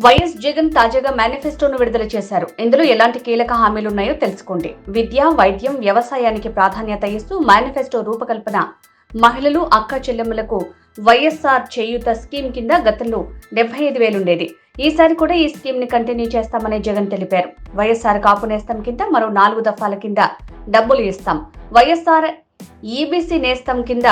YS Jagan తాజాగా మేనిఫెస్టోను విడుదల చేశారు. ఇందులో ఎలాంటి కీలక హామీలున్నాయో తెలుసుకోండి. విద్య, వైద్యం, వ్యవసాయానికి ప్రాధాన్యత ఇస్తూ మేనిఫెస్టో రూపకల్పన. మహిళలు, అక్క చెల్లెమ్మలకు వైఎస్ఆర్ చేయూత స్కీమ్ కింద గతంలో 75,000 ఉండేది. ఈసారి కూడా ఈ స్కీమ్ ని కంటిన్యూ చేస్తామని జగన్ తెలిపారు. వైఎస్ఆర్ కాపు నేస్తం కింద మరో 4 దఫాల కింద డబ్బులు ఇస్తాం. వైఎస్ఆర్ ఈబీసీ నేస్తం కింద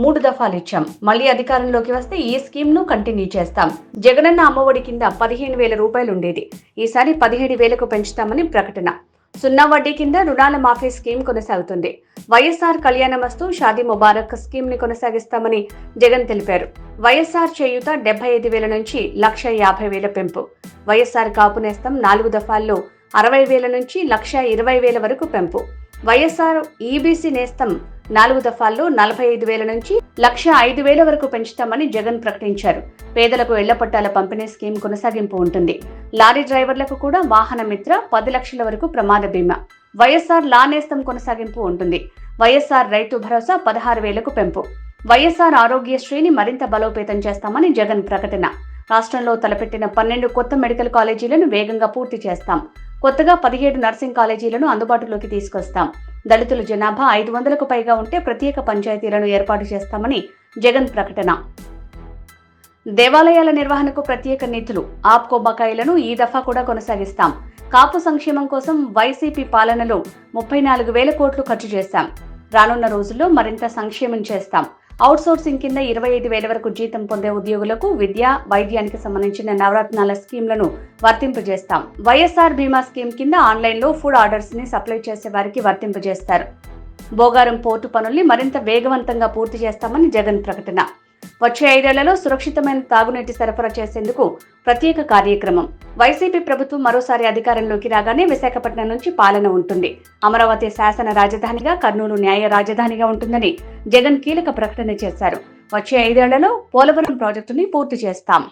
3 దఫాలు ఇచ్చాం. మళ్లీ అధికారంలోకి వస్తే ఈ స్కీమ్ ను కంటిన్యూ చేస్తాం. జగనన్న అమ్మఒడి కింద 15,000 రూపాయలు ఉండేది. ఈసారి 17,000కు పెంచుతామని ప్రకటన. 0 వడ్డీ కింద రుణాల మాఫీ స్కీమ్ కొనసాగుతుంది. వైఎస్ఆర్ కళ్యాణమస్తు, షాదీ ముబారక్ స్కీమ్ ని కొనసాగిస్తామని జగన్ తెలిపారు. వైఎస్ఆర్ చేయూత 75,000 నుంచి 1,50,000 పెంపు. వైఎస్ఆర్ కాపు నేస్తం 4 దఫాల్లో 60,000 నుంచి 1,20,000 వరకు పెంపు. వైఎస్ఆర్ ఈబీసీ నేస్తం 4 దఫాల్లో 45,000 నుంచి 1,05,000 వరకు పెంచుతామని జగన్ ప్రకటించారు. పేదలకు ఇళ్ల పట్టాల పంపిణీ స్కీమ్ కొనసాగింపు ఉంటుంది. లారీ డ్రైవర్లకు కూడా వాహన మిత్ర 10 లక్షల వరకు ప్రమాద బీమా. వైఎస్ఆర్ లా నేస్తం కొనసాగింపు ఉంటుంది. వైఎస్ఆర్ రైతు భరోసా 16,000కు పెంపు. వైఎస్ఆర్ ఆరోగ్యశ్రీని మరింత బలోపేతం చేస్తామని జగన్ ప్రకటన. రాష్ట్రంలో తలపెట్టిన 12 కొత్త మెడికల్ కాలేజీలను వేగంగా పూర్తి చేస్తాం. కొత్తగా 17 నర్సింగ్ కాలేజీలను అందుబాటులోకి తీసుకొస్తాం. దళితుల జనాభా 500కు పైగా ఉంటే ప్రత్యేక పంచాయతీలను ఏర్పాటు చేస్తామని జగన్ ప్రకటన. దేవాలయాల నిర్వహణకు ప్రత్యేక నిధులు, ఆప్కో బకాయిలను ఈ దఫా కూడా కొనసాగిస్తాం. కాపు సంక్షేమం కోసం వైసీపీ పాలనలో 34,000 కోట్లు ఖర్చు చేశాం. రానున్న రోజుల్లో మరింత సంక్షేమం చేస్తాం. అవుట్సోర్సింగ్ కింద 25,000 వరకు జీతం పొందే ఉద్యోగులకు విద్య, వైద్యానికి సంబంధించిన నవరత్నాల స్కీమ్లను వర్తింపజేస్తాం. వైఎస్ఆర్ బీమా స్కీమ్ కింద ఆన్లైన్లో ఫుడ్ ఆర్డర్స్ ని సప్లై చేసే వారికి వర్తింపజేస్తారు. బోగారం పోర్టు పనుల్ని మరింత వేగవంతంగా పూర్తి చేస్తామని జగన్ ప్రకటన. వచ్చే 5 ఏళ్లలో సురక్షితమైన తాగునీటి సరఫరా చేసేందుకు ప్రత్యేక కార్యక్రమం. వైసీపీ ప్రభుత్వం మరోసారి అధికారంలోకి రాగానే విశాఖపట్నం నుంచి పాలన ఉంటుంది. అమరావతి శాసన రాజధానిగా, కర్నూలు న్యాయ రాజధానిగా ఉంటుందని జగన్ కీలక ప్రకటన చేశారు. వచ్చే 5 ఏళ్లలో పోలవరం ప్రాజెక్టుని పూర్తి చేస్తాం.